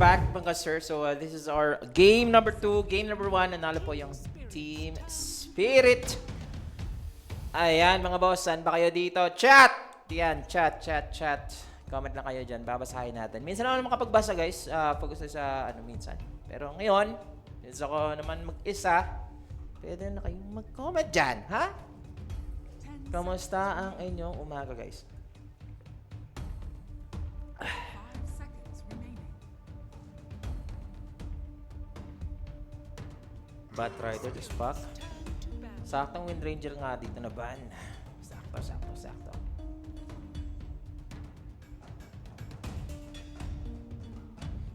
Back mga sir. So this is our game number 2. Game number 1. Nanalo po yung Team Spirit. Ayan mga boss. Saan ba kayo dito? Chat! Yan. Chat. Comment lang kayo dyan. Babasahin natin. Minsan ako makapagbasa guys. Pag gusto sa minsan. Pero ngayon, since ako naman mag-isa, pwede na kayong mag-comment dyan. Ha? Kamusta ang inyong umaga guys? Bat Rider is back. Saktong Wind Ranger nga dito na ban. Sakto.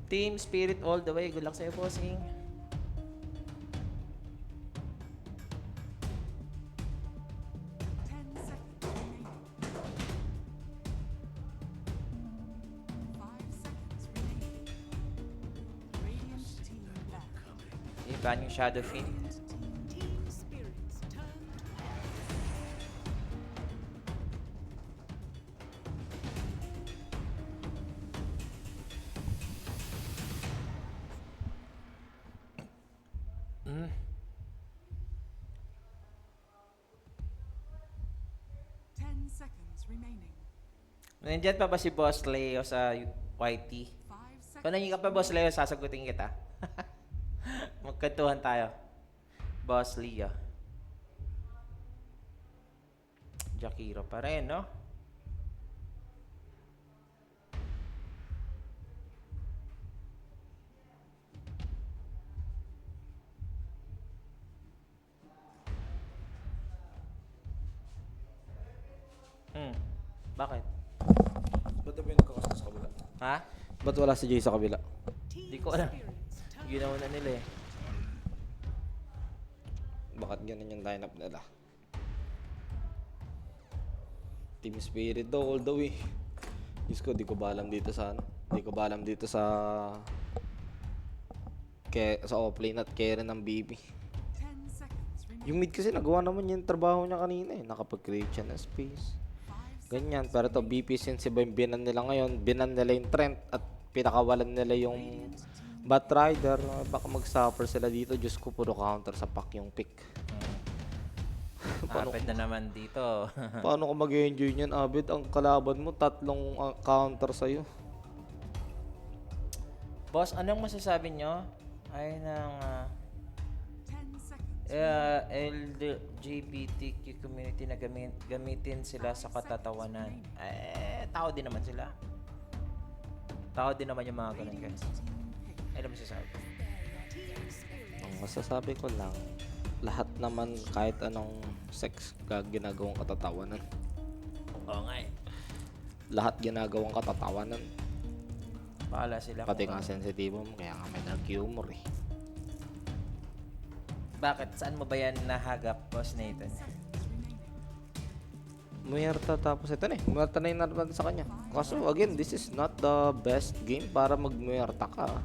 Team Spirit all the way. Good luck sa'yo, bossing. Ban yung Shadow Fiend. Nandiyan pa ba si Boss Leo sa YT? Kung nandiyan ka pa, Boss Leo, sasagutin kita. Magkantuhan tayo. Boss Leo. Jakiro pa rin, no? Bakit? Ba't may nagkakasama sa kabila? Ha? Ba't wala si Jay sa kabila? Hindi ko alam. Ginawa na nila eh. Bakit ganun yung lineup nila? Team Spirit daw all the way. Diyos ko, di ko ba alam dito sa ano? Di ko ba alam dito sa offlane at carry ng BB. Yung mid kasi nagawa naman yung trabaho niya kanina eh. Nakapag-create siya ng space. Ganyan. Pero to BP since iba yung binan nila ngayon, binan nila yung Trent at pinakawalan nila yung Bat Rider. Baka mag-suffer sila dito. Diyos ko, puro counter sa pack yung pick. Abed na naman dito. Paano ko mag-enjoy niyan, Abed? Ang kalaban mo, tatlong counter sa'yo. Boss, anong masasabi nyo? Ay ng LGBTQ community na gamitin sila sa katatawanan. Tao din naman sila. Tao din naman yung mga ganun guys. Ano masasabi? Ang masasabi ko lang, lahat naman kahit anong sex ginagawang katatawanan. Oo nga eh. Lahat ginagawang katatawanan. Bahala sila. Pati nga sensitibo mo, kaya nga may nag-humor eh. Bakit? Saan mo ba yan nahagap, Boss Nathan? Muerta tapos ito na eh. Muerta na yung narapan sa kanya. Kaso again, this is not the best game para mag-muerta ka.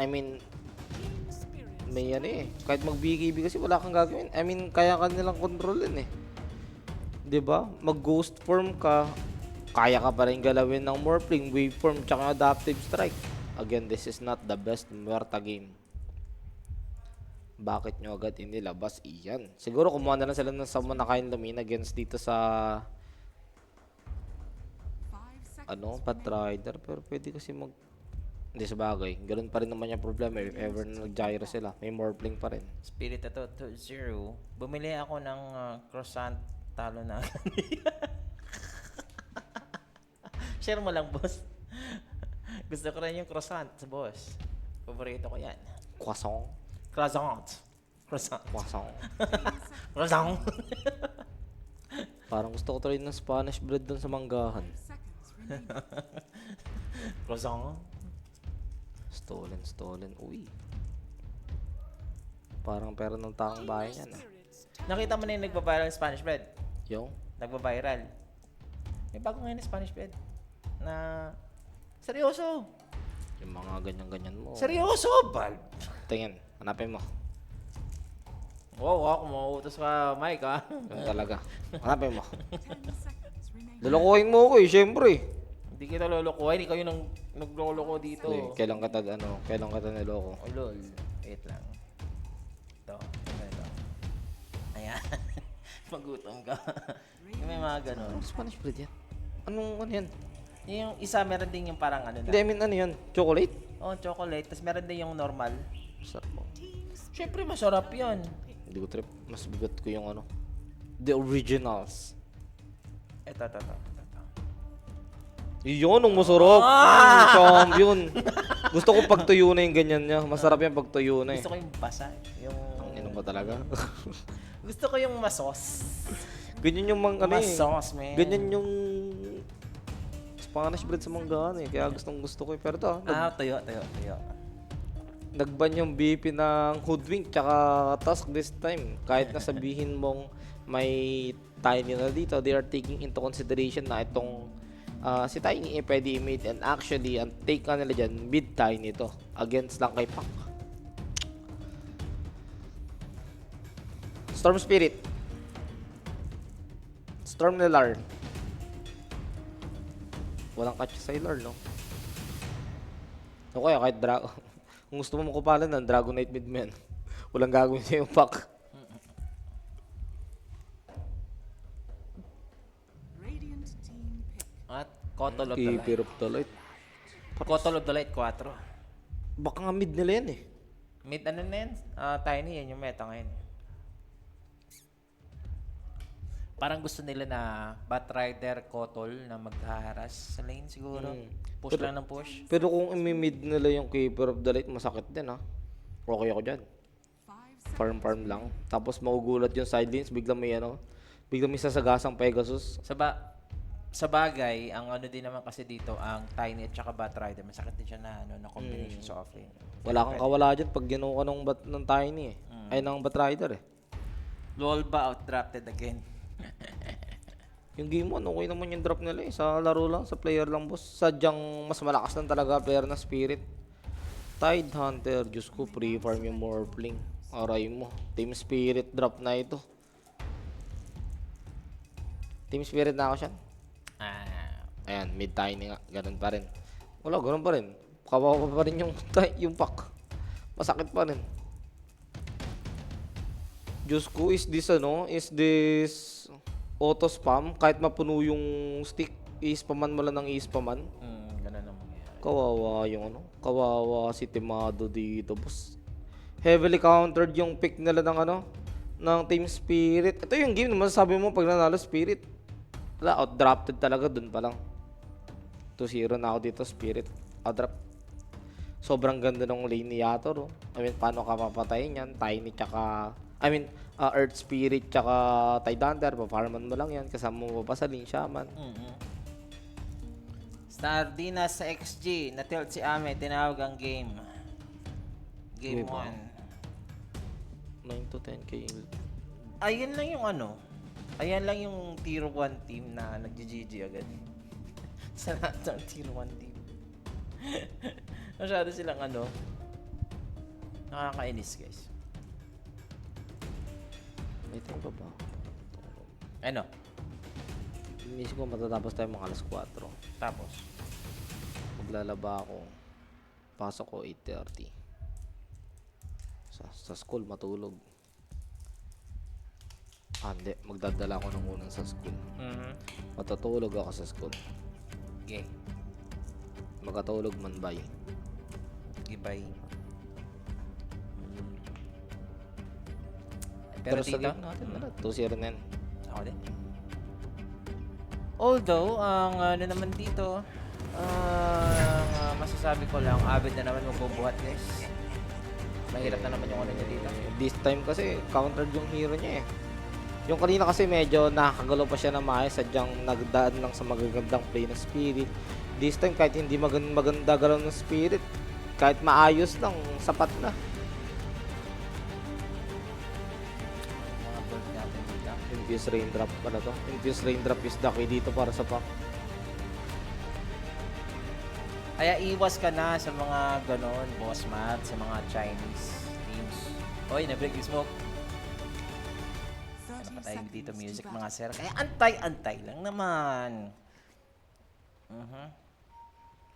I mean, may yan eh. Kahit mag-BKB kasi wala kang gagawin. I mean, kaya ka nilang kontrolin eh. 'Di ba? Mag-ghost form ka, kaya ka pa rin galawin ng morphling, waveform, tsaka adaptive strike. Again, this is not the best muerta game. Bakit nyo agad inilabas iyan? Siguro kumuha na lang sila ng summon na kain lumina against dito sa Bat Rider. Pero pwede kasi hindi sa bagay. Ganun pa rin naman yung problema. If ever na nag-gyro sila, may morphling pa rin. Spirit ito, 2-0. Bumili ako ng croissant. Talo na. Share mo lang, boss. Gusto ko rin yung croissant sa boss. Paborito ko yan. Croissant. Croissant. Parang gusto ko tuloy ng Spanish bread dun sa manggahan. Croissant. Stolen. Uy. Parang pera ng taong bayan yan ah. Nakita mo na yung nagbabiral Spanish bread? Yung? Nagbabiral. May bago ngayon na Spanish bread. Na seryoso. Yung mga ganyan-ganyan mo. Seryoso, Bal. Tingin, hanapin mo. Wow, ako mauutos ka, Mike, ha? Yung talaga. Hanapin mo. Lulukuhin mo ako eh, syempre. Hindi kita lulukuhin. Ikaw yun ang naglolo ko dito. Kailan kita niloko? Oh, lol. Wait lang. Ito. Ito. Ayan. Magutom ka. Yung may mga ganon. Ano Spanish bread yan? Ano yan? Yung isa, meron din yung parang ano Hindi, I mean, ano yan? Chocolate? Oh, chocolate. Tapos meron din yung normal. Sarap mo. Siyempre, masarap yun. Hindi ko trip. Mas bigat ko yung ano. The originals. Ito. Yun, ang masarap. Champion. Gusto ko pag tuyo na yung ganyan niya. Masarap yan pag tuyo na eh. Gusto ko yung basa. Yung... Ano ba talaga? Gusto ko yung masos. Ganyan yung mga ano eh. Masos, man. Ganyan yung Spanish bread sa manggaan eh. Kaya gusto ko eh. Pero ito, Tuyo. nagban yung BP ng Hoodwink tsaka Tusk this time. Kahit na sabihin mong may Tiny na dito, they are taking into consideration na itong si Tiny eh pwede i-mid, and actually ang take ka nila dyan, mid Tiny to against lang kay Pac. Storm Spirit, Storm Nilar. Walang catch sa Ilar, no? O kaya kahit kung gusto mo makupalan ng Dragonite mid mo yan, walang gagawin sa yung Pac. At Cottle of the Light. Keeper of the Light. Cottle of the Light 4. Baka nga mid nila yan eh. Mid ano na yan? Tiny yan yung meta ngayon. Parang gusto nila na Batrider, Cottle na maghaharas sa lane siguro. Push lang ng push. Pero kung imi-mid nila yung Keeper of the Light, masakit din ha. Okay ako dyan. Farm lang. Tapos magugulat yung side lanes, biglang may sasagasang Pegasus. Sa bagay, ang ano din naman kasi dito, ang Tiny at saka Batrider, masakit din siya na combination sa offlane. Wala kang kawala dyan pag ginawa ka ng Tiny eh. Ay, ng Batrider eh. LOL ba outdrafted again? Yung game mo, okay naman yung drop nila eh. Sa laro lang, sa player lang boss. Sadyang mas malakas lang talaga player na Spirit. Tide Hunter, Diyos ko, pre-farm yung Morphling. Aray mo, Team Spirit drop na ito. Team Spirit na ako siya. Ayan, mid Tiny nga, ganun pa rin. Wala, ganun pa rin. Kawawa pa rin yung pack. Masakit pa rin. Diyos ko, is this auto spam? Kahit mapuno yung stick, i-spaman mo lang ng i-spaman. Ganun ang mangyayari. Kawawa si Timado dito, boss. Heavily countered yung pick nila ng Team Spirit. Ito yung game naman sabi mo pag nanalo Spirit. Wala, outdrafted talaga dun pa lang. 2-0 na ako dito, Spirit. Outdraft. Sobrang ganda ng lane ni Yator. I mean, paano ka papatayin yan? Tiny tsaka... Earth Spirit tsaka Tide Hunter. Pafarman mo lang yan. Kasama mo pa sa lane Shaman. Stardina sa XG. Na-tilt si Ame. Tinawag ang game. Game 1. 9 to 10k. Ayan lang yung Ayan lang yung tier 1 team na nag-GG agad. Sa lahat ng tier 1 team. Masyado silang nakakainis guys. May time pa ba? Ano? Inisip ko matatapos tayo mga alas 4. Tapos? Maglalaba ako. Pasok ko 8:30. Sa school matulog. Hindi. Magdadala ako ng unang sa school. Matutulog ako sa school. Okay. Magkatulog man bye. Goodbye. Pero Pero sa dito, game natin, 2-0 na yan. ako din. Although, ang naman dito, ang masasabi ko lang, Avid na naman magbubuhat guys. Mahirap na naman yung niya dito. This time kasi, countered yung hero niya eh. Yung kanina kasi medyo nakakagalaw pa siya na maayos, sadyang nagdaan lang sa magagandang play ng Spirit. This time, kahit hindi maganda galaw ng Spirit, kahit maayos lang, sapat na. Mga gold natin dito. Infuse Raindrop pala to. Infuse Raindrop is the key dito para sa pack. Kaya iwas ka na sa mga ganon, boss mat, sa mga Chinese teams. Hoy, na-break yung smoke. Napatay dito music mga sir. Kaya antay-antay lang naman.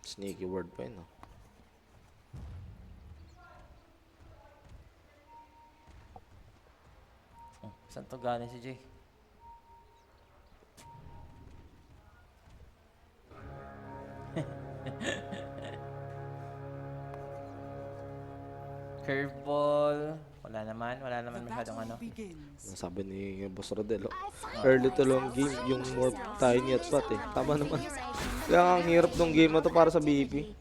Sneaky word pa yun, no? Saan to galing si Jay? Curveball. Wala naman masyadong ano. Sabi ni Boss Rodel, oh, early to long game, yung more tiny at pat eh. Tama naman. Kaya ang hirap ng game na to para sa BP.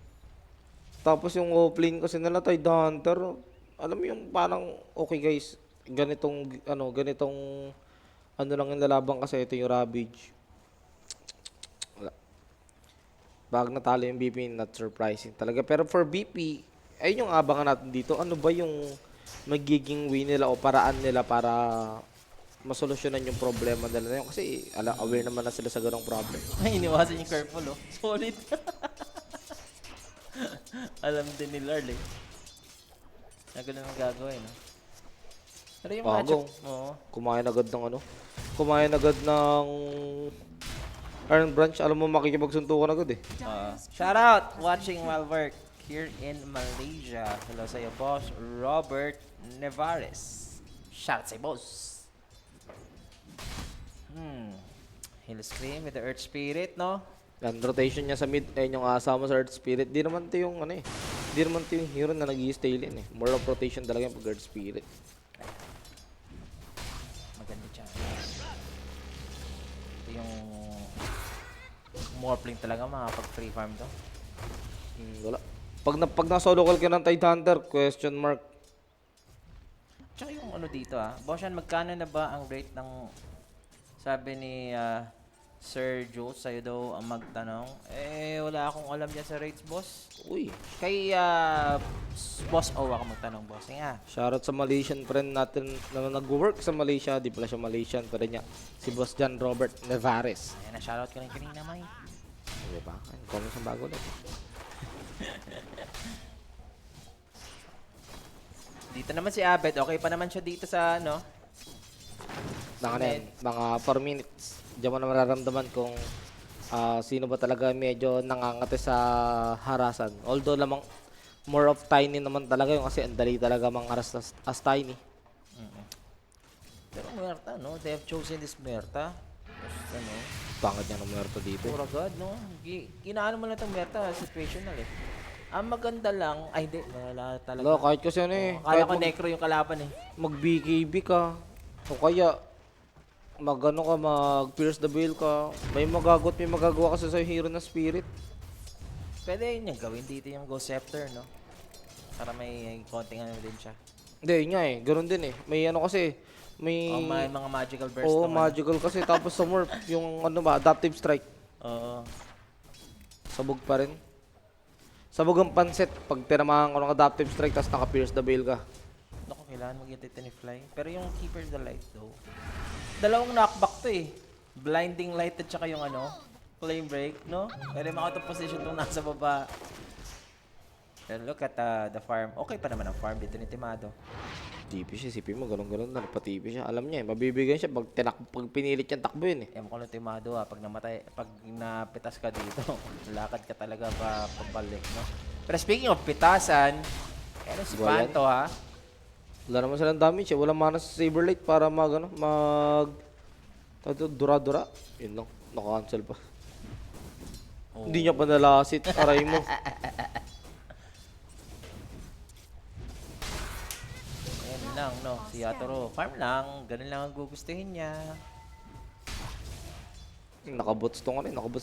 Tapos yung offlane kasi nila Tide Hunter, alam mo yung parang, okay guys, ganitong ano lang yung lalaban kasi ito yung Ravage. Wala. Bag natalo yung BP, not surprising talaga. Pero for BP, ayun yung abangan natin dito. Ano ba yung magiging way nila o paraan nila para masolusyonan yung problema nila na yun? Kasi aware naman na sila sa ganong problem. Ay, iniwasan yung curveball, oh. Solid. Alam din ni Lard, eh. Na ganun ang gagawin, no? Pero yung Bago. matchup, oo. Kumain agad ng ano? Kumain agad ng Iron Branch. Alam mo makikipagsuntukan agad eh. Shout out! Watching while work here in Malaysia. Hello sa'yo, boss. Robert Nevares. Shout out sa'yo, boss. He'll scream with the Earth Spirit, no? Yan, rotation niya sa mid, ayun yung asama sa Earth Spirit. Di naman to yung ano eh. Di naman to yung hero na nag-i-stay lane eh. More of rotation talaga yung pag Earth Spirit. Maganda dyan. Ito yung Morphling talaga makapag free farm to. Wala. Pag na-solo call ka ng Tide Hunter, question mark. Tsaka yung ano dito boss yan, magkano na ba ang rate ng sabi ni Sir Joe, sa'yo daw ang magtanong. Eh, wala akong alam dyan sa rates, boss. Uy. Kay Boss O ako magtanong, boss. Nga. Shoutout sa Malaysian friend natin na nag-work sa Malaysia. Di pala siya Malaysian, pero niya. Si Boss John Robert Nevares. Ayan na, shoutout ko rin kanina, May. Di ba? Comment sa bago ulit. Dito naman si Abed. Okay pa naman siya dito sa ano. Mga 4 minutes. Diyan mo na mararamdaman kung sino ba talaga medyo nangangate sa harasan. Although lamang more of Tiny naman talaga yung kasi ang dali talaga mangharas as Tiny. Pero Muerta, no? They have chosen this Muerta. Tapos ano, Pangad niya ng Muerto dito. pura God, no? Kinaano mo lang itong Muerta, situational eh. Ang maganda lang, ay hindi, wala talaga. Wala, kahit kasi ano eh. Kala Kahit ko necro yung kalaban eh. mag-BKB ka. O kaya mag-pierce the veil ka. May magagawa kasi sa hero na spirit. Pwede yun yung gawin dito yung Ghost Scepter, no? Para may konting ano din siya. Hindi, yun nga eh. Ganun din eh. May ano kasi, may... May mga magical burst. Oo, naman. magical kasi. Tapos sa morph, yung ano ba, adaptive strike. Oo. Sabog pa rin. Sabog ang panset pag tinamahan ko ng adaptive strike tapos naka-pierce the veil ka. Naku, kailangan mag-get ni Fly. Pero yung Keeper the Light though. Dalawang knockback to eh. Blinding Light at saka yung ano, Flame Break, no? Pwede maka position itong nasa baba. Pero look at the farm. Okay pa naman ang farm dito ni Timado. TP siya, sipin mo, ganun-ganun na, napatipi siya. Alam niya eh, mabibigyan siya pag pinilit niyang takbo yun eh. Ewan ko lang Timado pag namatay, pag napitas ka dito, lakad ka talaga pabalik, no? Pero speaking of pitasan, kaya si Buwayan. Panto Wala naman silang damage eh. Walang mana sa Saberlight para dura-dura. Yun lang, naka-cancel pa. Oh. Hindi niya pa nalasit, aray mo. Ayan lang, no? Si Yatoro, farm lang. Ganun lang ang gugustuhin niya. Nakabots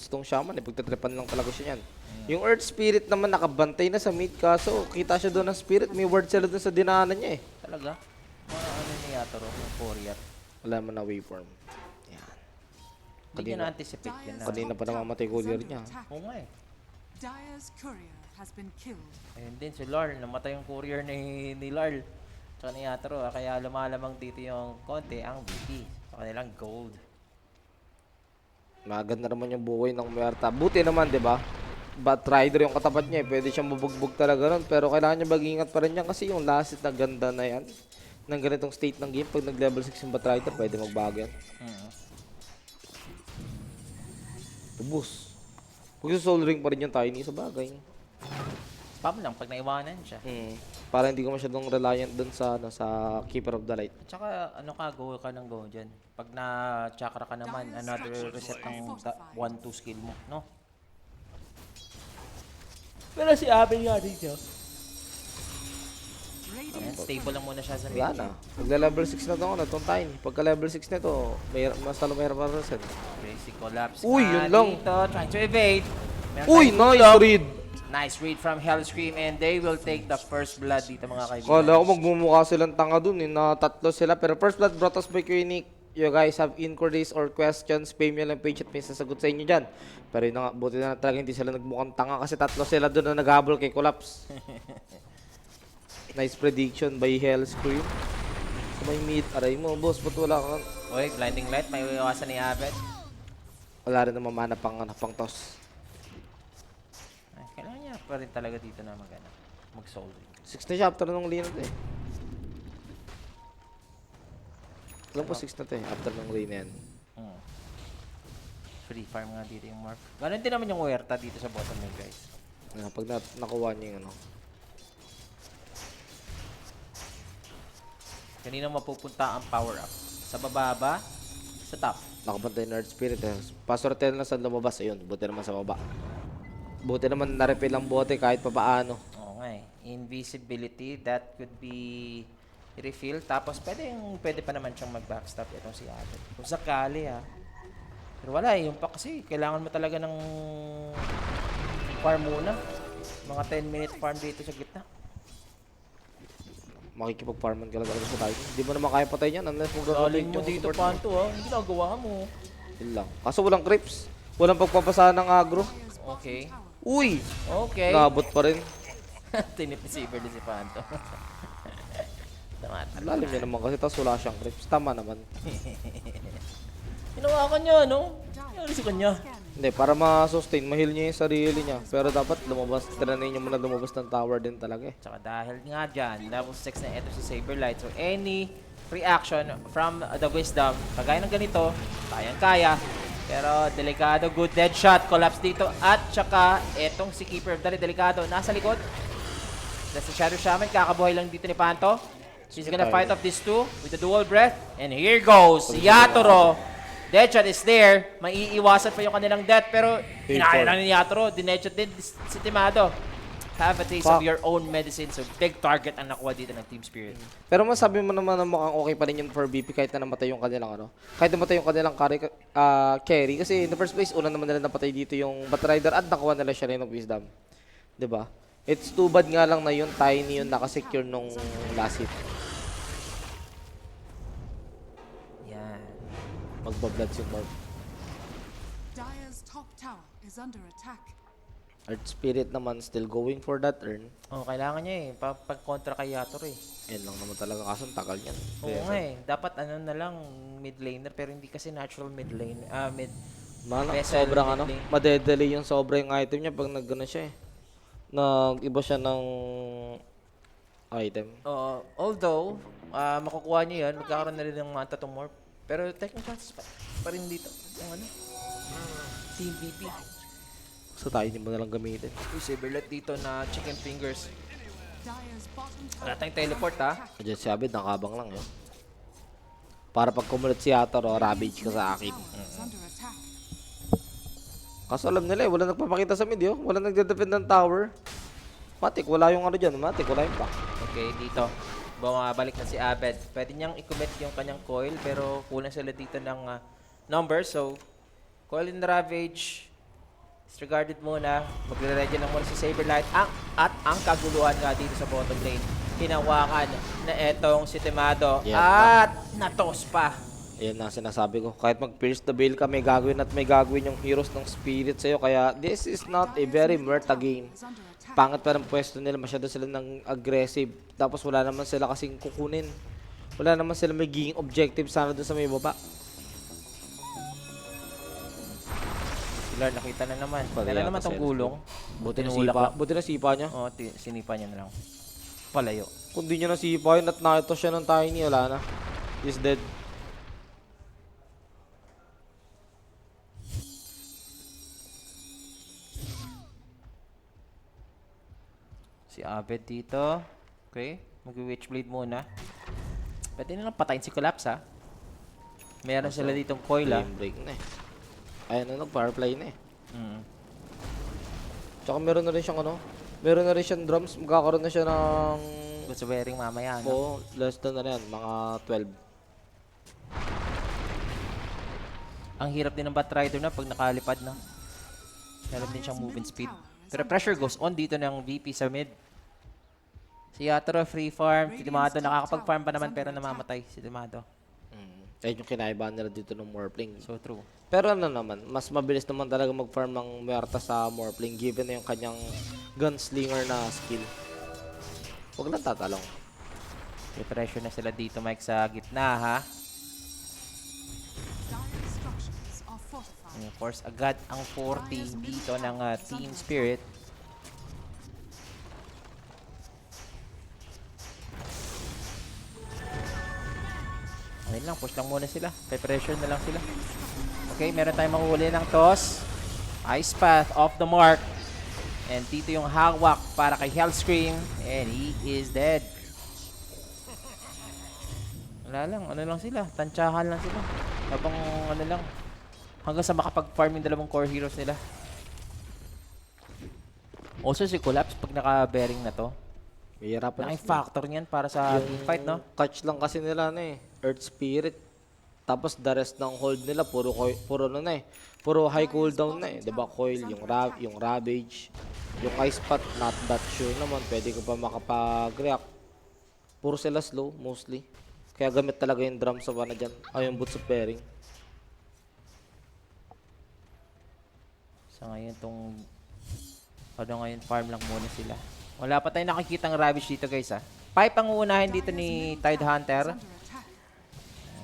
tong shaman eh. Pagtatripan lang talaga siya yan. Yung Earth Spirit naman nakabantay na sa mid kaso kita siya doon ng Spirit. May ward sila doon sa dinaanan niya eh. Talaga? Mga ano ni Yatoro, yung courier. Wala man na waveform. Yan. Hindi niya na-anticipate yun na. Kanina pa namamatay courier niya. Oo nga eh. Dire's courier has been killed. Ayun din si Larl. Namatay yung courier ni Larl. Tsaka ni Yatoro. Kaya lumalamang dito yung konti ang BP. Sa kanilang gold. Maganda naman yung buhay ng Muerta. Buti naman, di ba? Bat rider yung katapat niya eh. Pwede siyang bubugbog talaga nun. Pero kailangan niya mag-ingat pa rin yan kasi yung last hit na ganda na yan ng ganitong state ng game. Pag nag-level 6 yung bat rider, pwede magbago yan. Ubus. Mag-soul ring pa rin yung Tiny sa bagay. Spam lang pag naiwanan siya. Para hindi ko masyadong reliant dun sa, ano, sa Keeper of the Light. At saka, ano ka, go ka ng go dyan. Pag na-chakra ka naman, another reset ng 1-2 skill mo, no? Pero si Abel nga dito. Ayan, stable lang muna siya sa Wala mid. na. Magla-level 6 na to ako na itong Tiny. Pagka level 6 na to, mas talo mayroon para reset. Basic collapse. Uy, yun lang. Dito, trying to evade. Meron Uy, tayong nice tulog. read! Nice read from Hellscream and they will take the first blood dito mga kaibigan. Kala ko magmumukha silang tanga dun eh, na tatlo sila. Pero first blood brought us by Unique. You guys have inquiries or questions, pay me lang page at may sasagot sa inyo dyan. Pero yun na nga, buti na talaga hindi sila nagmukhang tanga kasi tatlo sila dun na naghabol kay Collapse. Nice prediction by Hellscream. So may mid, aray mo, boss, ba't wala kang... Uy, blinding light, may iwasan ni Abed. Wala rin naman mana pang toss. Ay, kailangan niya pa rin talaga dito na mag-soul ring. 6 na chapter nung Lina to eh. Alam ko 6 na to eh, after nung Lina yan. Free farm nga dito yung Mark. Ganon din naman yung Huerta dito sa bottom lane, guys. Pag nakuha niya yung ano. Kanina mapupunta ang power up. Sa baba ba? Sa top. Nakabantay Nerd Spirit eh. Pasortel na sa lumabas, ayun. Buti naman sa baba. Buti naman na-refill ang bote kahit pa paano. Oo nga eh. Invisibility, that could be refill. Tapos pwede pa naman siyang mag-backstop itong si Abed. Kung sakali Pero wala eh. Yung pa kasi, kailangan mo talaga ng farm muna. Mga 10-minute farm dito sa gitna. Makikipag-farman ka lang talaga sa tayo. Hindi mo naman kaya patay niyan unless mo Galing mo dito, Panto Hindi ginagawa mo. Yun lang. Kaso walang creeps. Walang pagpapasa ng agro. Okay. Uy! Okay. Nabot pa rin. Tinip ni Saber din si Panto. Tumatal. Lalim niya naman kasi tapos wala siyang creeps. Tama naman. Hinawakan niya, no? Ano sa kanya? Hindi, para ma-sustain, ma-heal niya yung sarili niya. Pero dapat lumabas, trinay niya muna lumabas ng tower din talaga eh. Tsaka dahil nga dyan, level 6 na ito si Saberlight. So any reaction from the Wisdom, kagaya ng ganito, kayang-kaya. Pero delikado, good dead shot, collapse dito. At tsaka, etong si Keeper of the Light, delikado, nasa likod. That's the Shadow Shaman, kakabuhay lang dito ni Panto. He's gonna fight off these two with the dual breath. And here goes, Yatoro. Deadshot is there. Maiiwasan pa yung kanilang death. Pero hinaya lang ni Yatoro. Dinedshot din si Timado. Have a taste of your own medicine. So big target ang nakuha dito ng Team Spirit. Pero masabi mo naman na mukhang okay pa rin yun for BP kahit na namatay yung kanilang ano. Kahit namatay yung kanilang carry. Kasi in the first place, una naman nila napatay dito yung Batrider at nakuha nila siya rin ng Wisdom. Diba? It's too bad nga lang na yung Tiny yung nakasecure nung last hit. Yan. Magbabloods yung Mark. Dire's top tower is under attack. Earth Spirit naman still going for that earn. Oh, kailangan niya eh. Pag-kontra kay Yatoro eh. Yan lang naman talaga kaso ang tagal yan. Oo nga eh. Dapat ano na lang, mid laner. Pero hindi kasi natural mid lane. Vessel Sobrang mid ano, lane. madedeli yung sobra yung item niya pag nag-ano siya eh. Nag-iba siya ng item. Although, makukuha niyo yan. Magkakaroon na rin ng mga tatong morph. Pero technical chances pa rin dito. Yung ano? Team VP. So tayo hindi mo na lang gamitin. Uy, Saberlight dito na chicken fingers. Dire's bottom Wala tower tayong teleport ha. Diyan si Abed, nakabang lang yun. Para pag kumulit si Yatoro, ravage ka sa akin. is under attack. Kaso alam nila eh, wala nagpapakita sa mid yun. Wala nagde-defend ng tower. Matik, wala yung ano dyan. Matik, wala yung pack. Okay, dito. Bumabalik na si Abed. Pwede niyang i-commit yung kanyang coil, pero kulang sila dito ng numbers. So, coil in the ravage. Disregarded muna. Magre-ready lang muna si Saberlight. At ang kaguluhan nga dito sa bottom lane. Hinawakan na etong si Timado. Yeah, At natos pa. Ayan na sinasabi ko. Kahit mag-pierce the veil ka, may gagawin at may gagawin yung heroes ng spirit sa'yo. Kaya this is not a very Murta game. Is under attack. Pangit pa ng pwesto nila. Masyado sila ng aggressive. Tapos wala naman sila kasing kukunin. Wala naman sila magiging objective sana doon sa may baba. Sila nakita na naman. Pala Kaya yata naman tong sila. gulong. Buti na Tinulak sipa. lang. Buti na sipa niya. Oo, sinipa niya na lang. Palayo. Kung di niya nasipa yun at nakita siya ng Tiny, wala na. He's dead. Si Abed dito. Okay. Mag-Witchblade muna. Pwede na lang patayin si Collapse ha. Meron sila ditong coil ha. Game break na eh. Ayun na, nag-firefly na eh. Mm. Tsaka meron na rin siyang ano, meron na rin siyang drums. Magkakaroon na siya ng... Gusto wearing mamaya, no? Oo, less than na yan, mga 12. Ang hirap din ng Batrider na pag nakalipad na. Meron din siyang movement speed. Pero pressure goes on dito ng VP sa mid. Si Yatoro free farm. Si Dimado nakakapag-farm pa naman pero namamatay si Dimado. Ayun yung kinaibahan nila dito ng Morphling. So true. Pero ano naman, mas mabilis naman talaga mag-farm ng Muerta sa Morphling given na yung kanyang gunslinger na skill. Huwag lang tatalong. May pressure na sila dito, Mike, sa gitna, ha? Dire structures are fortified. And of course, agad ang 40 dito ng Team Spirit. Ayun lang, push lang muna sila. Pressure na lang sila. Okay, meron tayong manghuli ng toss. Ice Path off the mark. And dito yung hawak para kay Hellscream. And he is dead. Wala lang, ano lang sila. Tansyahan lang sila. Habang ano lang. Hanggang sa makapag-farm yung dalawang core heroes nila. Also si Collapse pag naka-bearing na to. Mahirapan Laking factor niyan para sa team fight, no? Catch lang kasi nila na eh. Earth Spirit. Tapos the rest ng hold nila puro ano na eh. Puro high cooldown na eh. 'Di ba? Coil, yung Ravage, yung Ice Path, not that sure naman pwede ko pa makapag-react. Puro sila slow mostly. Kaya gamit talaga yung drum sa bana diyan. Ay yung boots of bearing. So ngayon tong ngayon farm lang muna sila. Wala pa tayong nakikitang Ravage dito, guys, ha. Pipe ang uunahin dito ni Tide Hunter. Under attack.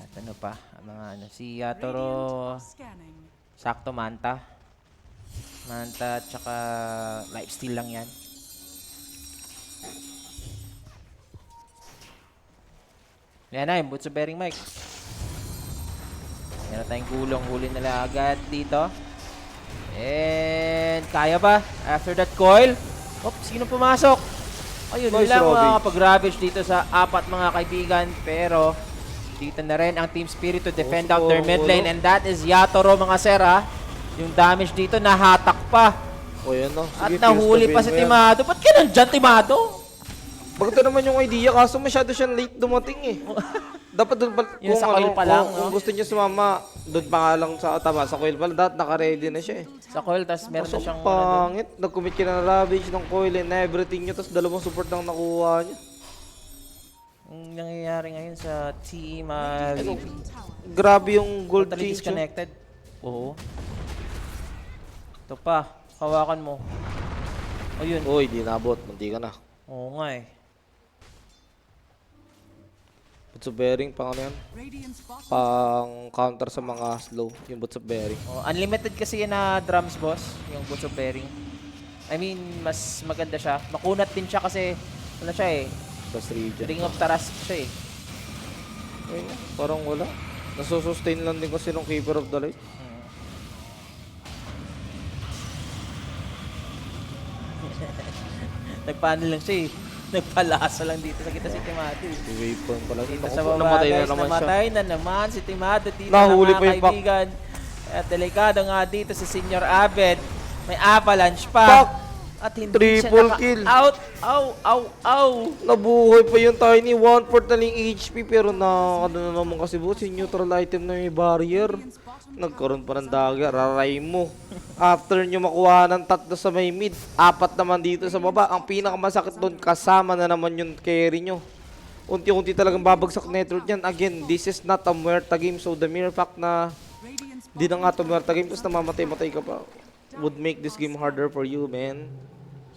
At ano pa, ang mga ano, si Yatoro, Scanning. sakto Manta. Manta at saka lifesteal lang yan. Yan na, yung boots of bearing, Mike. Meron tayong gulong, huli nila agad dito. And kaya ba? After that coil. Sino pumasok? Ayun, Nice lang Ravage. makakapag-ravage dito sa apat mga kaibigan. Pero dito na rin ang Team Spirit to defend out their mid lane. And that is Yatoro, mga sir, ha. Yung damage dito, nahatak pa. O yan no. At Sige, nahuli Fuse pa to si win mo yan. Timado. Ba't ka nandyan, Timado? Bagto naman yung idea kaso masyado siyang late dumating eh. Dapat doon pa Yung sa coil pa lang, kung no? gusto niya sumama, doon pa nga lang sa sa coil pa lang. Dapat naka-ready na siya eh. Sa coil, tas meron na So, siyang... pangit. Nag-commit ka na ng Ravage, ng coil and everything niya, tapos dalawang support lang nakuha niya. Ang nangyayari ngayon sa team, Grabe yung gold totally change. disconnected. Oo. Ito pa, hawakan mo. Ayun. Uy, di nabot. Munti ka na. Oo nga eh. Boots of bearing, pang ano yan? Radiant's bottom Pang counter sa mga slow, yung boots of bearing. Oh, unlimited kasi yan na drums, boss. Yung boots of bearing. I mean, mas maganda siya. Makunat din siya kasi, ano siya eh, Tapos region. Ring of Taras siya eh. Ayun, parang wala. Nasusustain lang din kasi ng Keeper of the Light. Nagpaano lang siya eh. Nagpalasa lang dito sa kita si Timado eh. Yung waveform pala. Dito Naku sa po, baba, namatay na guys, naman siya. namatay na naman si Timado dito Nahuli ng pa mga yung back. kaibigan. At delikado nga dito si Senior Abed. May avalanche pa. Back. At hindi Triple siya kill. out. Ow. Nabuhay pa yung Tiny. 1/4 na lang yung HP pero na ano na naman kasi boss, yung neutral item na may barrier. Nagkaroon pa ng dagger. Raray mo. After nyo makuha ng 3 sa may mid, 4 naman dito sa baba. Ang pinakamasakit doon, kasama na naman yung carry nyo. Unti-unti talagang babagsak network yan. Again, this is not a Muerta game. So the mere fact na Radiant's di na nga ito Muerta game, tapos namamatay-matay ka pa, would make this game harder for you, man.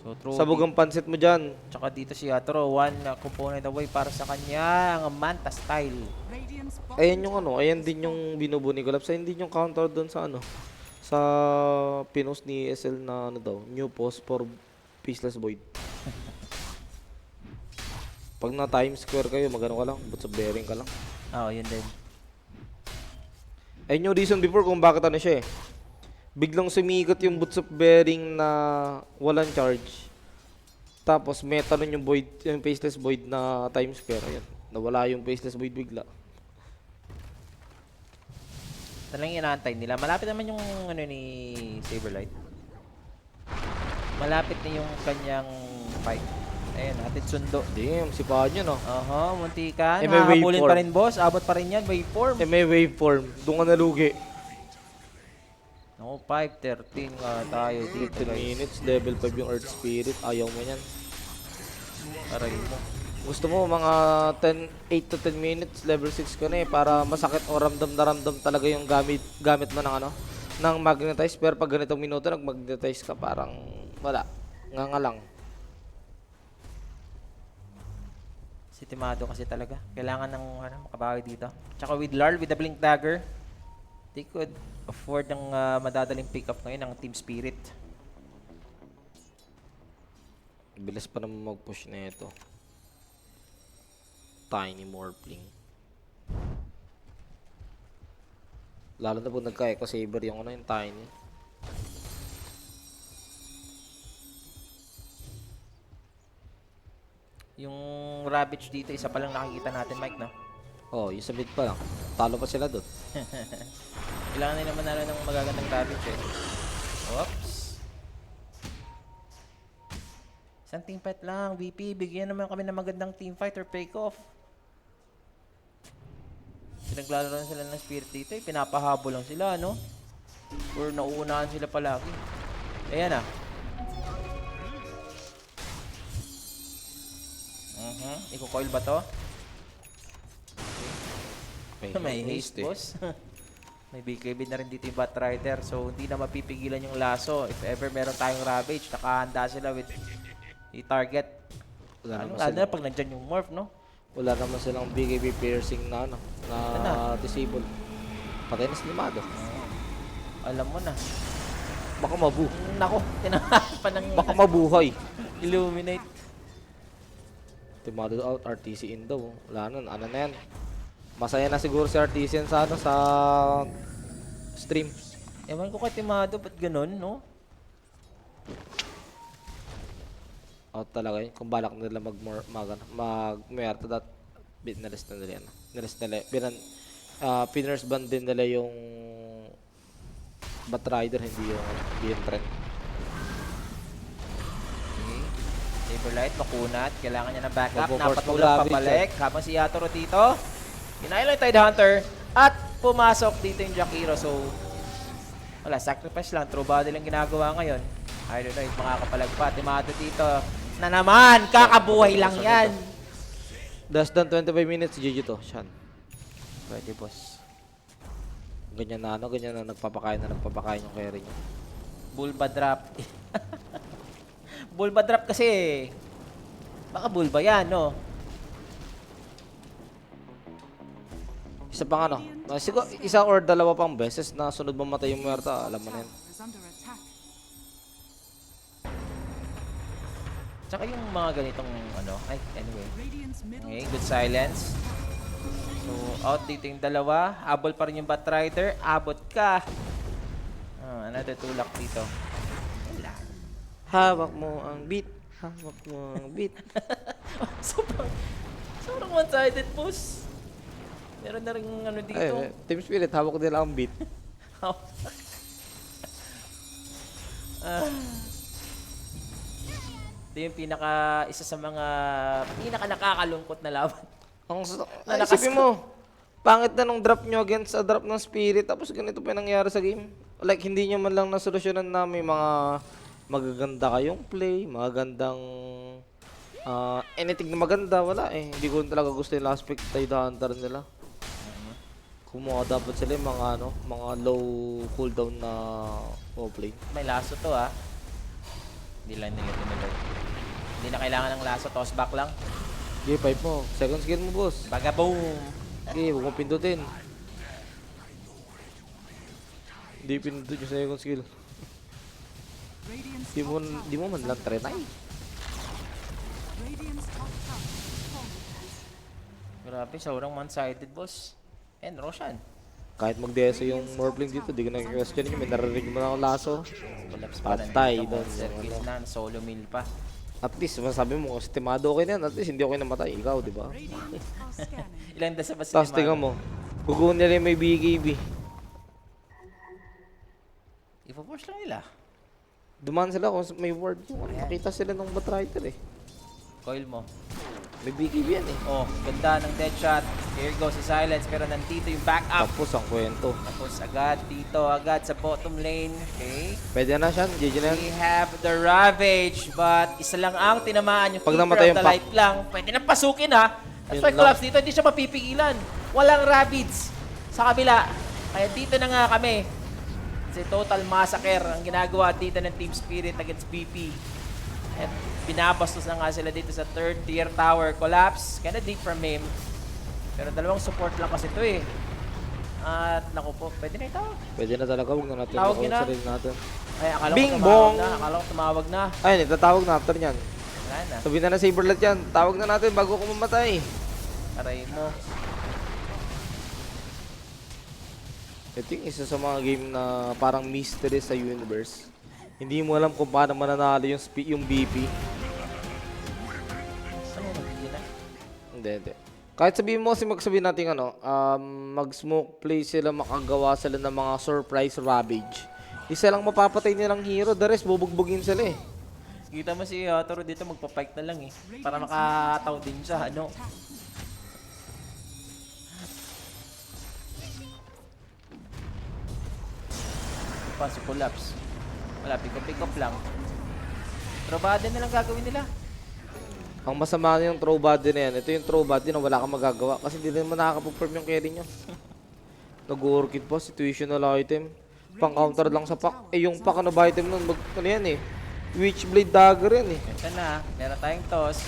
So true. Sabog ang pansit mo dyan. Tsaka dito si Yatoro, one component away para sa kanya, ang Manta style. Radiant's bottom Ayan yung ano, ayan din yung binubuo ni Collapse. Ayan din yung counter doon sa ano, sa pinost ni SL na ano daw, new post for Peaceless Void. Pag na Times Square kayo, magano ka lang, boots of bearing ka lang. Oo, yun din. Ayun yung reason before kung bakit ano siya eh. Biglang sumikat yung boots of bearing na walang charge. Tapos meta nun yung void, yung faceless void na time square. Ayan. Nawala yung faceless void bigla. Talagang inaantay nila. Malapit naman yung ano ni Saberlight. Malapit na yung kanyang fight. Ayun, atin sundo. Damn, si Panyo no. Aha, munti ka. Eh, may Nakahabulin pa waveform. rin, boss. Abot pa rin yan, waveform. Eh may waveform. Doon ka nalugi. No, 5-13 nga tayo dito, 10 guys. minutes, level 5 yung Earth Spirit. Ayaw mo yan. Aray mo. Gusto mo mga 8 to 10 minutes, level 6 ka na eh. Para masakit o ramdam na ramdam talaga yung gamit mo ng ano. Ng magnetize. Pero pag ganitong minuto, nag-magnetize ka parang wala. Nga lang. Si Timado kasi talaga. Kailangan ng makabawi dito. Tsaka with Larl, with the Blink Dagger, they could afford ng madadaling pick up ngayon ng Team Spirit. Bilis pa naman mag-push na ito. Tiny Morphling. Lalo na po nagka-echo saber yung ano yung Tiny. Yung Ravage dito, isa pa lang nakikita natin, Mike, no? Oh, yung sa mid pa lang. Talo pa sila doon. Kailangan nila manalo ng magagandang Ravage, eh. Oops. Isang team fight lang, VP. Bigyan naman kami ng magandang team fight or fake off. Pinaglalaro na sila ng Spirit dito, eh. Pinapahabol lang sila, no? Or nauunahan sila palagi. Ayan, ah. Iko-coil ba to? May haste, boss. May BKB na rin dito yung Batrider. So, hindi na mapipigilan yung laso. If ever meron tayong Ravage, nakahanda sila with i-target. Ano na pag nandyan yung Morph, no? Wala naman silang BKB piercing na ano, na disable. Patay na si Limado. Alam mo na. Baka mabu. Nako, tinahan pa ng Baka mabuhay. Illuminate. Timado out, RTC in daw. Wala nun, ano na yan. Masaya na siguro si RTC yan sa ano, sa stream. Ewan ko kay Timado, ba't ganun, no? Out talaga yun. Kung balak nila mag-merta dat, nilist na nila yan. Nilist nila, piners ban din nila yung Batrider, hindi yung trend. Saberlight, makunat. Kailangan niya ng backup. Magpo-force Napatulog mag-ravage pabalik. Habang si Yatoro dito. Kinain lang yung Tide Hunter. At pumasok dito yung Jakiro. So, wala. Sacrifice lang. True body lang ginagawa ngayon. I don't know. Makakapalagpa. Timado dito. Na naman. Kakabuhay lang yan. Less than 25 minutes, GG to. Shan. Pwede, boss. Ganyan na nagpapakain yung carry niya. Bulba drop. Bulba drop kasi. Baka bulba yan, no? Isa pang ano, siguro isa or dalawa pang beses na sunod mamatay yung muerta, alam mo na yan. Is under attack. Tsaka yung mga ganitong ano. Ay, anyway. Radiant's middle Okay, good silence. So, out dito yung dalawa. Abol pa rin yung Batrider. Abot ka. Another tulak dito. Wala. Hawak mo ang beat. Hawak mo ang beat. Sobrang one-sided, boss. Meron na rin ano dito. Ay, Team Spirit, hawak nila ang beat. Ito yung isa sa mga pinaka nakakalungkot na laban. Ay, isipin mo, pangit na nung drop nyo against a drop ng Spirit, tapos ganito pa yung nangyari sa game. Like, hindi nyo man lang nasolusyonan na may mga magaganda kayong play, magagandang anything na maganda, wala eh. Hindi ko talaga gusto yung last pick Tide Hunter nila. Kumuha dapat sila yung mga low cooldown na play. May laso to, ah. Hindi lang nila tinuloy. Hindi na kailangan ng laso, toss back lang. Okay, 5 mo. Second skill mo, boss. Baga boom. Okay, huwag mong pindutin. Hindi pindutin yung second skill. Radiant's Di mo man lang trinay. Radiant's top tower is falling. Grabe, sobrang one-sided, boss. And Roshan. Kahit mag-DSO yung Morphling dito, di ko na-question nyo. May naririnig mo na akong laso. Collapse pa rin. Patay dito, doon. monster Yung kills ano. na, solo mill pa. At least, masabi mo, estimado okay na yan. At least, hindi ako namatay. Ikaw, di ba? Radiant are scanning. Ilang dasa ba si Tapos, tingnan mo. Gugunin nila yung may BKB. Ipo-push lang nila. Dumaan sila kung may ward. Nakita sila ng Batrider eh. Coil mo. May BKB yan eh. Oh, ganda ng dead shot. Here goes si Silence, pero nandito yung backup. Tapos ang kwento. Tapos agad dito, agad sa bottom lane. Okay. Pwede na siya. GG na yan. We have the Ravage, but isa lang ang tinamaan. Yung Pag Keeper namatay of yung the pack. Light lang. Pwede na pasukin ha. That's Yun why lang. Collapse dito, hindi siya mapipigilan. Walang Rabbids sa kabila. Kaya dito na nga kami. Kasi total massacre ang ginagawa dito ng Team Spirit against BP. At binabastos na nga sila dito sa third tier tower. Collapse, kinda deep from him. Pero dalawang support lang kasi ito eh. At naku po, pwede na ito. Pwede na talaga. Huwag na natin Tawag makuha yun na. yung sarili natin. Ay, akala Bing ko tumawag bong! na. Akala ko tumawag na. Ayun, itatawag na after niyan. Wala na. Sabihin na na Saberlat yan. Tawag na natin bago ko mamatay. Aray mo. Ito yung isa sa mga game na parang mystery sa universe. Hindi mo alam kung paano mananalo yung BP. Ano yun? Hindi na. Hindi. Kahit sabihin mo kasi magsabihin natin ano, mag-smoke play sila, makagawa sila ng mga surprise ravage. Isa lang mapapatay nilang hero, the rest bubugbugin sila eh. Kita mo si Toro dito magpa-fight na lang eh. Para makataw din siya. Ano? Pa si Collapse. Wala, pick up lang. Trobada na lang gagawin nila. Ang masama na yung throw body na yan, ito yung throw body na wala kang magagawa kasi hindi naman nakakapag-perform yung carry nyo. Nag-orchid pa, situational item. Pang-counter lang sa pack. Eh yung pack ano ba item nun, ano yan eh. Witchblade dagger yan eh. Ito na. Meron tayong toss.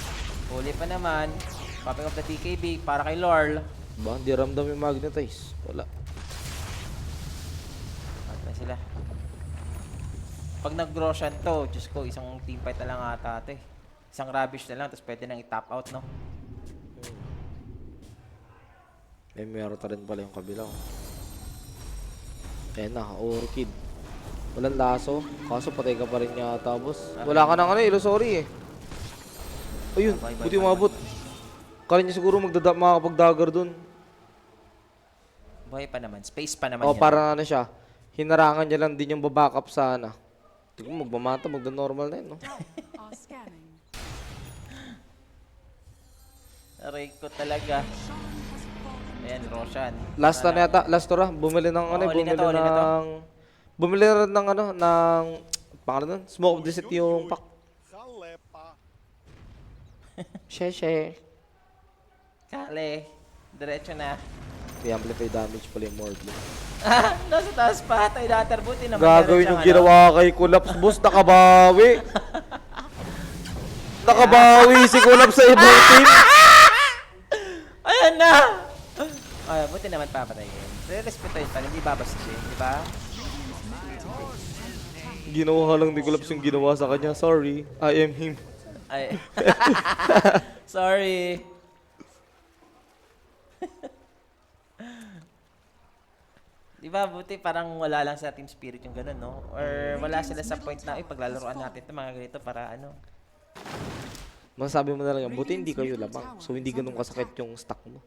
Huli pa naman. Popping up the TKB para kay Lorl. Ba, hindi ramdam yung magnetize. Wala. At na sila. Pag nag-Roshan to, Diyos ko, isang team fight na lang ata ito eh. Isang rubbish na lang, tapos pwede nang i-tap out, no? Eh, meron ta rin pala yung kabila. Eh na, orchid. Walang laso. Kaso patay ka pa rin yata, boss. Wala ka nang ano, illusory eh. Ayun, buti umabot. Kala niya siguro makakapag-dagger dun. Buhay pa naman. Space pa naman O, yan. parang ano siya. Hinarangan niya lang din yung babackup sana. Tignan mo, magmamata, magda-normal na yun, no? Are scanning. Aray ko talaga. Sean has fallen. Ayan, Roshan. Last na yata, last to ra. Bumili ng ano, Oo, uli na bumili to, uli na to. ng... Bumili rin ng ano, ng... Pangalan nun? Smoke of the City yung pack. Sheshe. Kale. Diretso na. I-amplify damage pala yung Mordling. Ah, nasa taas pa. Tayo datar. Buti naman. Gagawin meron yung siyang ginawa kay Collapse, boss. Nakabawi. Nakabawi si Collapse sa ibang team. Ayan na! Ay, buti naman papatay yun. Re-respetuhin pa. Hindi babastusin. Di ba? Ginawa lang ni Collapse yung ginawa sa kanya. Sorry, I am him. Ay. Sorry. Di ba, buti parang wala lang sa Team Spirit yung ganun, no? Or wala sila sa point na, paglalaroan natin ito, mga ganito, para ano. Masasabi mo na lang yan, buti hindi kayo lamang. So hindi ganun kasakit yung stock mo.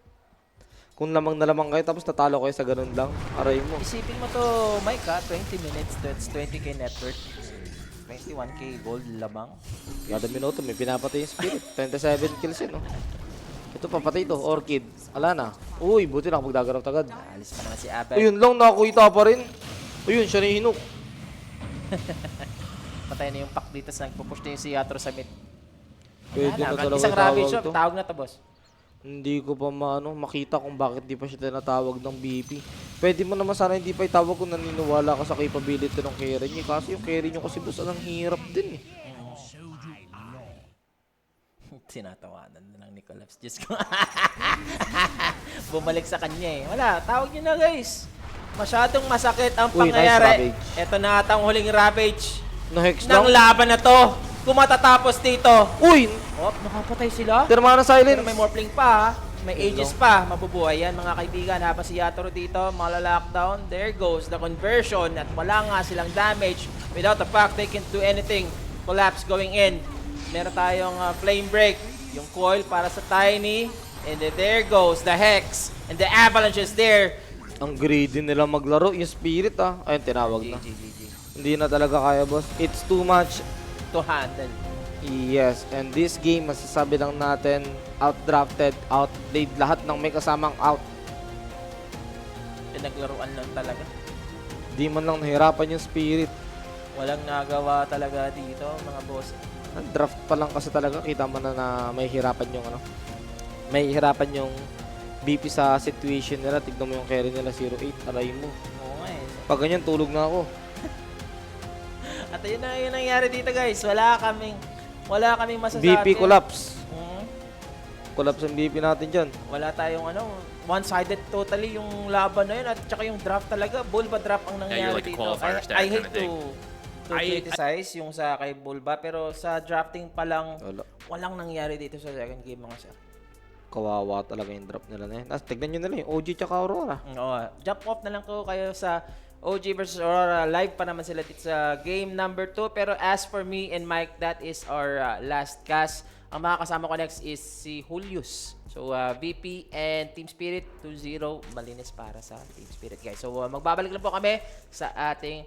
Kung lamang na lamang kayo, tapos tatalo kayo sa ganun lang, aray mo. Isipin mo to, Mike, ha? 20 minutes, that's 20k net worth. 21k gold lamang. Kada minuto, may pinapatay yung spirit. 27 kills yun, no? Ito, papatay ito, Orchid. Ala na. Uy, buti nakapagdagaraw tagad. Alis pa naman si Abel. Ayun lang, nakakita pa rin. Ayun, siya na yung hinuk. Patay na yung pack dito, sa nagpupush na yung si Yatro sa mid. Pwede na talaga Isang tawag ravage shot, to. tawag na to, boss. Hindi ko pa makita kung bakit di pa siya tinatawag ng BP. Pwede mo naman sana hindi pa itawag kung naniniwala ka sa capability ng carry niya. Kasi yung carry niyo kasi boss, ang hirap din eh. Tinatawanan na lang ni Collapse. Diyos ko. Bumalik sa kanya eh. Wala, tawag nyo na guys. Masyadong masakit ang Uy, nice pangyayari. Ravage. Ito na ata ang huling Ravage Na-hex ng lang. laban na to. Kung matatapos dito. Uy! Oh, nakapatay sila. Tinamaan na silence. Pero may morphling pa ha. May ages pa. Mabubuhay yan mga kaibigan. Habang si Yatoro dito, malalockdown. There goes the conversion. At wala nga silang damage. Without the fact they can't do anything. Collapse going in. meron tayong flame break. Yung coil para sa Tiny. And then there goes the Hex. And the Avalanche is there. Ang greedy nila maglaro. Yung Spirit Ayun, tinawag na. GG. Hindi na talaga kaya, boss. It's too much. To handle. Yes, and this game, masasabi lang natin, outdrafted, outplayed, lahat ng may kasamang out. Pinaglaruan lang talaga. Di man lang nahirapan yung Spirit. Walang nagawa talaga dito, mga boss. Ang draft pa lang kasi talaga, kita mo na may hirapan yung may hirapan yung BP sa situation nila. Tignan mo yung carry nila 0-8, aray mo. Oo nga eh. Pag ganyan, tulog na ako. At yun na yung nangyari dito, guys. Wala kaming masasabi. BP collapse. Hmm? Collapse ang BP natin dyan. Wala tayong one-sided totally yung laban na yun at saka yung draft talaga. Bulba draft ang Yeah, nangyari you're like a dito. qualifier I stat kind hate of thing. to criticize yung sa kay Bulba pero sa drafting pa lang Wala. walang nangyari dito sa second game mga sir. Kawawa talaga yung drop nila na yun. Tignan nyo nila yung OG tsaka Aurora. Oo, jump off na lang ko kayo sa OG versus Aurora. Live pa naman sila dito sa game number 2. Pero as for me and Mike, that is our last cast. Ang makakasama ko next is si Julius. So, VP and Team Spirit 2-0. Malinis para sa Team Spirit, guys. So, magbabalik lang po kami sa ating